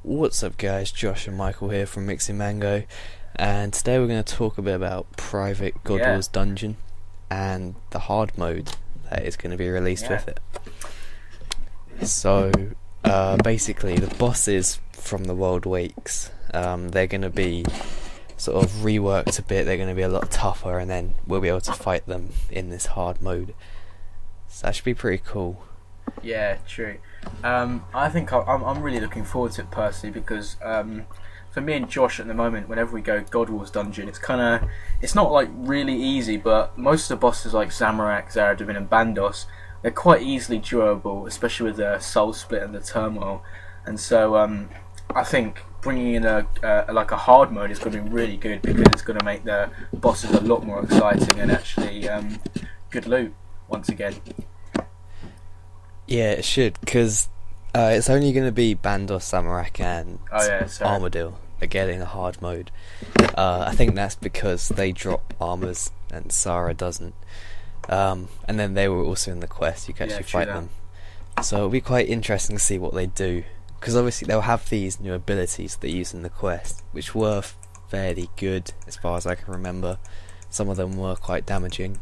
What's up guys, Josh and Michael here from Mixing Mango, and today we're going to talk a bit about Private Godwars Dungeon and the hard mode that is going to be released with it. So basically the bosses from the World Wakes, they're going to be sort of reworked a bit, they're going to be a lot tougher, and then we'll be able to fight them in this hard mode. So that should be pretty cool. Yeah, true. I think I'm really looking forward to it personally because for me and Josh at the moment, whenever we go Godwars dungeon, it's not like really easy, but most of the bosses like Zamorak, Zaradovin and Bandos, they're quite easily durable, especially with the Soul Split and the Turmoil. And so I think bringing in a hard mode is going to be really good because it's going to make the bosses a lot more exciting and actually good loot once again. Yeah, it should, because it's only going to be Bandos, Zamorak and Armadil are getting a hard mode. I think that's because they drop armors and Sarah doesn't. And then they were also in the quest, you can actually fight them. So it'll be quite interesting to see what they do, because obviously they'll have these new abilities they use in the quest, which were fairly good as far as I can remember. Some of them were quite damaging,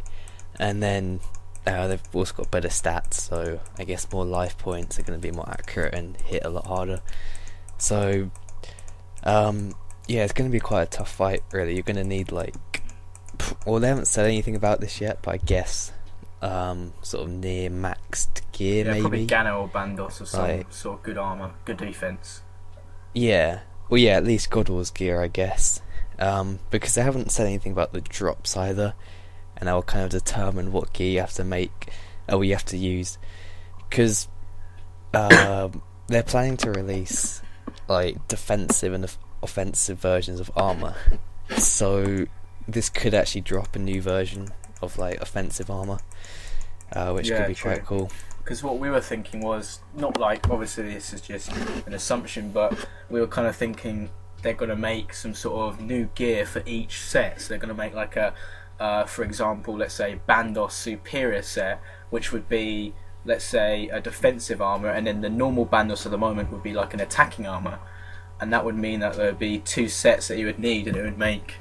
and then they've also got better stats, so I guess more life points are going to be more accurate and hit a lot harder. So yeah, it's going to be quite a tough fight really. You're going to need they haven't said anything about this yet, but I guess sort of near maxed gear, maybe probably Gano or Bandos or some sort of good armor, good defense. Yeah, well yeah, at least Godwars gear I guess, because they haven't said anything about the drops either, and that will kind of determine what gear you have to make, or you have to use, because they're planning to release defensive and offensive versions of armor, so this could actually drop a new version of offensive armor, which could be quite cool. Because what we were thinking was not obviously this is just an assumption, but we were kind of thinking they're going to make some sort of new gear for each set. So they're going to make for example, let's say Bandos Superior set, which would be, let's say, a defensive armor, and then the normal Bandos at the moment would be like an attacking armor, and that would mean that there would be two sets that you would need, and it would make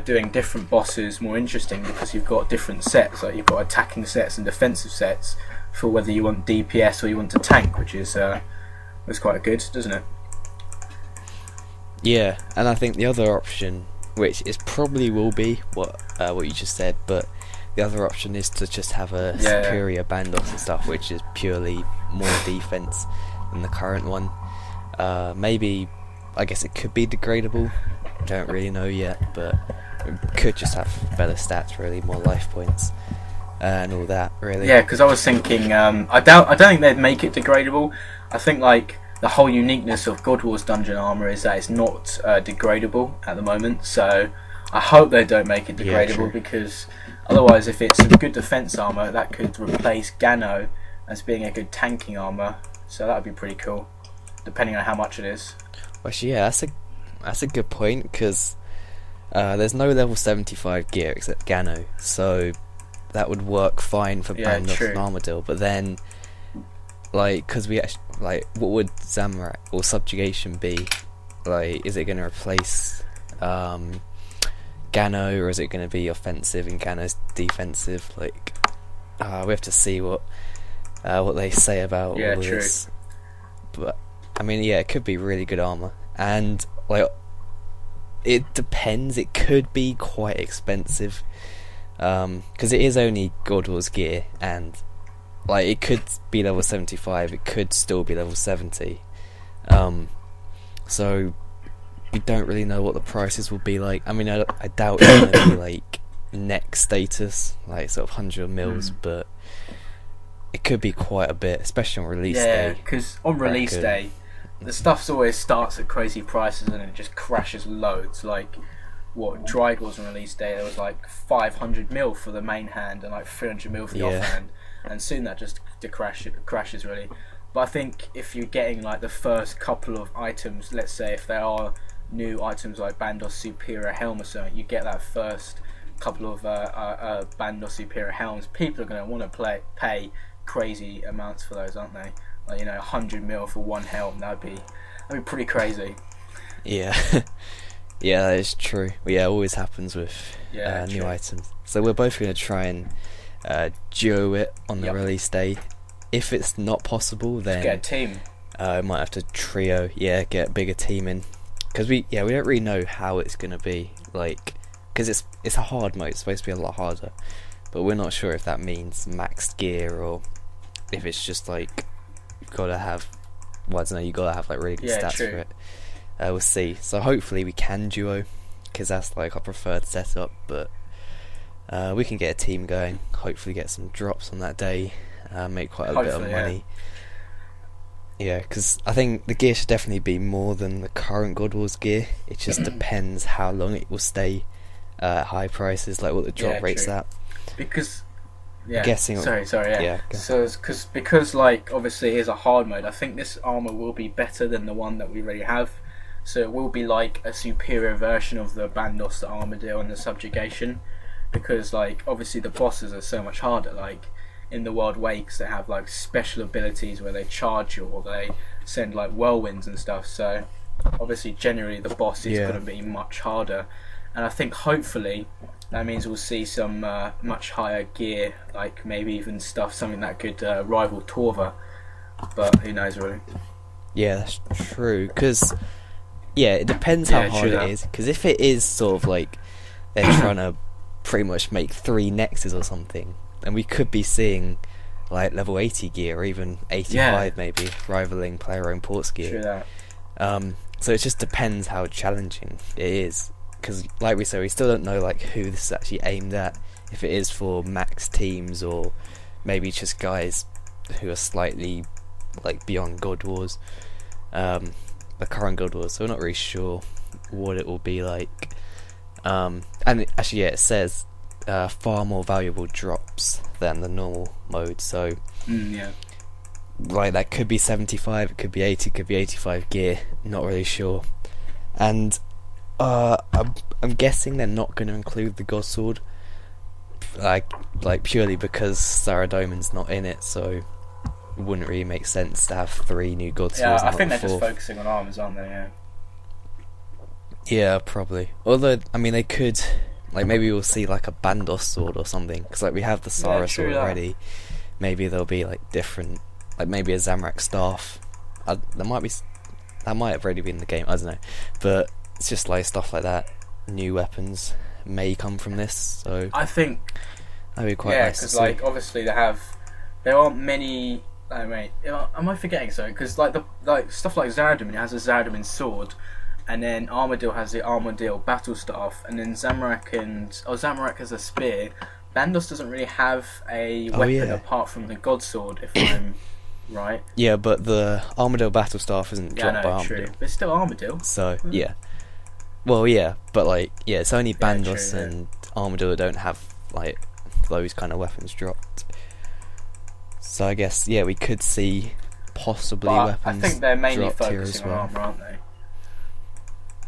doing different bosses more interesting because you've got different sets, like you've got attacking sets and defensive sets for whether you want DPS or you want to tank, which is quite good, doesn't it? Yeah, and I think the other option, which is probably will be what you just said, but the other option is to just have a superior Bandos and stuff, which is purely more defense than the current one. Maybe, I guess it could be degradable, don't really know yet, but it could just have better stats really, more life points and all that really. Yeah, because I was thinking, I don't think they'd make it degradable. I think the whole uniqueness of Godwars dungeon armor is that it's not degradable at the moment, so I hope they don't make it degradable, because otherwise if it's some good defense armor that could replace Gano as being a good tanking armor, so that would be pretty cool depending on how much it is. Well, actually, yeah, that's a good point, because there's no level 75 gear except Gano, so that would work fine for Bandos and Armadil, but then because we actually what would Zamorak or Subjugation be? Is it going to replace Gano, or is it going to be offensive and Gano's defensive? We have to see what they say about all this. But I mean, yeah, it could be really good armor, and it depends. It could be quite expensive, because it is only Godwars gear, and it could be level 75, it could still be level 70. So we don't really know what the prices will be like. I mean, I doubt it's going to be next status, sort of 100 mils, but it could be quite a bit, especially on release day. Yeah, because on release day, the stuff always starts at crazy prices and it just crashes loads. Drygor's on release day, there was 500 mil for the main hand and 300 mil for the offhand, and soon that just crashes really. But I think if you're getting the first couple of items, let's say if there are new items like Bandos Superior Helm or something, you get that first couple of Bandos Superior Helms, people are going to want to pay crazy amounts for those, aren't they? 100 mil for one helm, that'd That'd be pretty crazy. Yeah. Yeah, that is true. Yeah, it always happens with new items. So we're both going to try and duo it on the release day. If it's not possible, then just get a team. We might have to trio. Yeah, get a bigger team in, because we don't really know how it's going to be. Like, because it's a hard mode. It's supposed to be a lot harder, but we're not sure if that means maxed gear or if it's just like you've got to have. Well, I don't know. You got to have like really good stats for it. We'll see. So hopefully we can duo, because that's like our preferred setup. But we can get a team going. Hopefully get some drops on that day. Make quite a bit of money. Yeah, because I think the gear should definitely be more than the current Godwars gear. It just depends how long it will stay at high prices, like what the drop rate's at. Because guessing. Because like obviously it is a hard mode. I think this armor will be better than the one that we already have. So it will be like a superior version of the Bandos, the Armadillo, and the Subjugation, because like obviously the bosses are so much harder. Like in the World Wakes, they have like special abilities where they charge you or they send like whirlwinds and stuff. So obviously generally the boss is going to be much harder, and I think hopefully that means we'll see some much higher gear, like maybe even something that could rival Torva, but who knows really. Yeah, that's true, because it depends how hard it is, because if it is sort of like they're trying to pretty much make 3 Nexes or something, and we could be seeing like level 80 gear or even 85 maybe, rivaling player own ports gear. True that. So it just depends how challenging it is, because like we said, we still don't know like who this is actually aimed at, if it is for max teams or maybe just guys who are slightly like beyond Godwars, the current Godwars. So we're not really sure what it will be like. And actually, it says far more valuable drops than the normal mode. So like that could be 75, it could be 80, it could be 85 gear. Not really sure. And I'm guessing they're not going to include the God Sword, like purely because Saradomin's not in it. So it wouldn't really make sense to have 3 new God Swords. Yeah, I think they're just focusing on armors, aren't they? Yeah, probably. Although, I mean, they could, like, maybe we'll see like a Bandos sword or something, because like we have the Sara sword already. Maybe there'll be like different, like maybe a Zamorak staff. That might have already been in the game. I don't know, but it's just like stuff like that. New weapons may come from this, so I think that'd be quite nice. Yeah, because like obviously there aren't many. Oh wait, am I forgetting so? Because like stuff like Zaradomin has a Zaradomin sword, and then Armadillo has the Armadillo battle staff, and then Zamorak has a spear. Bandos doesn't really have a weapon apart from the God Sword, if I'm right. Yeah, but the Armadillo battle staff isn't dropped by Armadillo. True. But it's still Armadillo. So yeah. Well, yeah, but like, it's only Bandos and Armadillo don't have like those kind of weapons dropped. So I guess we could see possibly weapons. I think they're mainly focusing on armor, aren't they?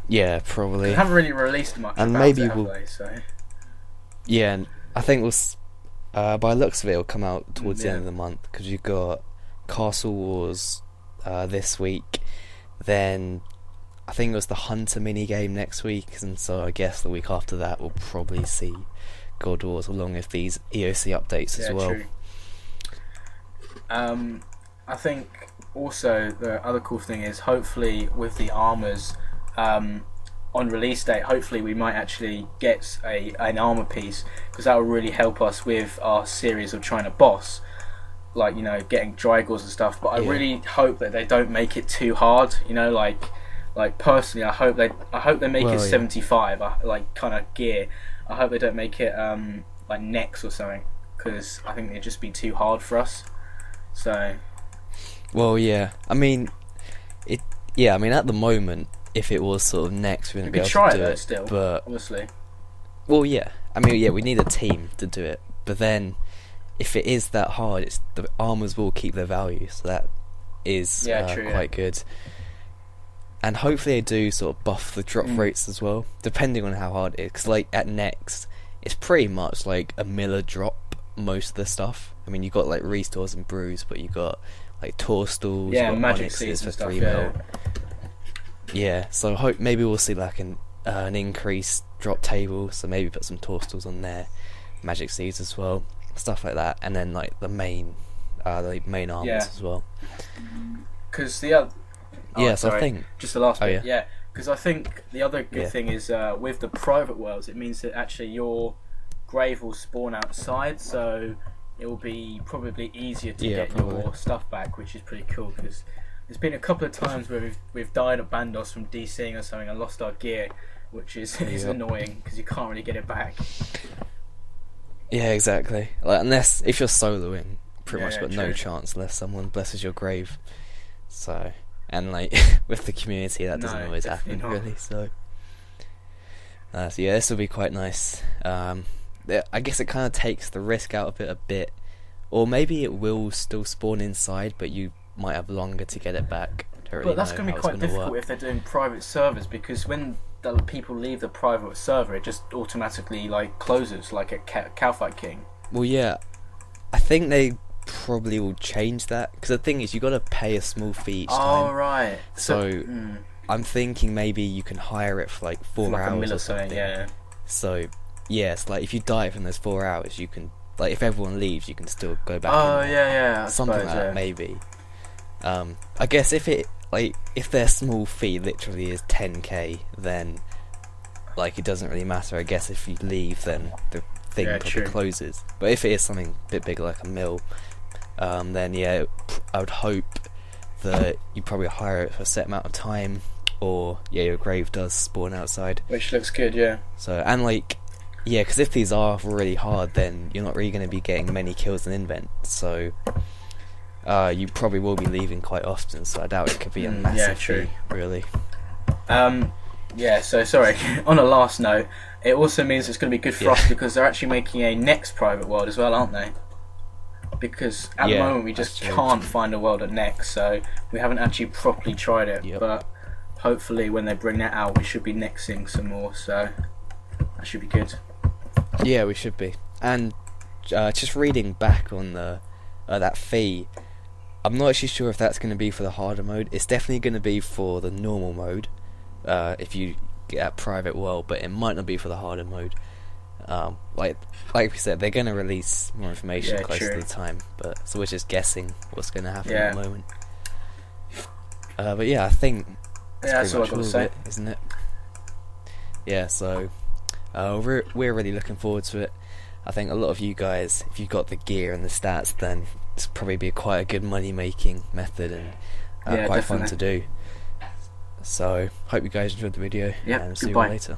Yeah, probably. They haven't really released much. And about maybe it, have they? So. Yeah, and I think by looks of it, it'll come out towards the end of the month, because you've got Castle Wars this week, then I think it was the Hunter mini game next week, and so I guess the week after that we'll probably see Godwars along with these EOC updates as well. True. I think also the other cool thing is hopefully with the armors on release date, hopefully we might actually get an armor piece, because that will really help us with our series of trying to boss, like getting Drygors and stuff. But I really hope that they don't make it too hard. Like personally, I hope they make it 75 like kind of gear. I hope they don't make it like Nex or something, because I think it'd just be too hard for us. So. Well, yeah. I mean, at the moment, if it was sort of Nex, we wouldn't be able to do it. Still, but obviously. Well, yeah. I mean, we need a team to do it. But then, if it is that hard, the armors will keep their value, so that is quite good. And hopefully they do sort of buff the drop rates as well, depending on how hard it is. Because like at Next, it's pretty much like a Miller drop most of the stuff. I mean, you got like restores and brews, but you got like Torstals, magic seeds for 3 mil. yeah, so hope maybe we'll see like an increased drop table. So maybe put some tourstals on there, magic seeds as well, stuff like that, and then like the main armors as well. Because the other so I think just the last bit. Yeah, because I think the other good thing is with the private worlds, it means that actually your grave will spawn outside, so it will be probably easier to get your stuff back, which is pretty cool. Because there's been a couple of times where we've died at Bandos from DCing or something and lost our gear, which is annoying because you can't really get it back. Yeah, exactly. Like unless if you're soloing, pretty much got no chance unless someone blesses your grave. So, and like with the community, that doesn't always happen really. So yeah, this will be quite nice. I guess it kind of takes the risk out of it a bit, or maybe it will still spawn inside, but you might have longer to get it back. But that's going to be quite difficult if they're doing private servers, because when the people leave the private server, it just automatically like closes, like at Cowfight King. Well, yeah, I think they probably will change that, because the thing is you got to pay a small fee each time. Oh right. So I'm thinking maybe you can hire it for like 4 like hours or something. Yeah. So it's like if you die from those 4 hours, you can, like, if everyone leaves, you can still go back. Oh in yeah. Something like that maybe. I guess if their small fee literally is 10k, then like it doesn't really matter. I guess if you leave, then the thing probably closes. But if it is something a bit bigger like a mill, then I would hope that you probably hire it for a set amount of time, or your grave does spawn outside, which looks good. So, and like because if these are really hard, then you're not really going to be getting many kills in invent, so you probably will be leaving quite often, so I doubt it could be a massive fee, really. So sorry, on a last note, it also means it's going to be good for us because they're actually making a next private world as well, aren't they? Because at the moment we just can't find a world at next, so we haven't actually properly tried it, but hopefully when they bring that out we should be nexting some more, so that should be good. Yeah, we should be. And just reading back on the that fee, I'm not actually sure if that's going to be for the harder mode. It's definitely going to be for the normal mode, if you get a private world, but it might not be for the harder mode. Like we said, they're going to release more information closer to the time, but so we're just guessing what's going to happen at the moment. But I think that's all I've got to say, isn't it? Yeah, so we're really looking forward to it. I think a lot of you guys, if you've got the gear and the stats, then it's probably be quite a good money making method, and quite fun to do. So hope you guys enjoyed the video, and see you later.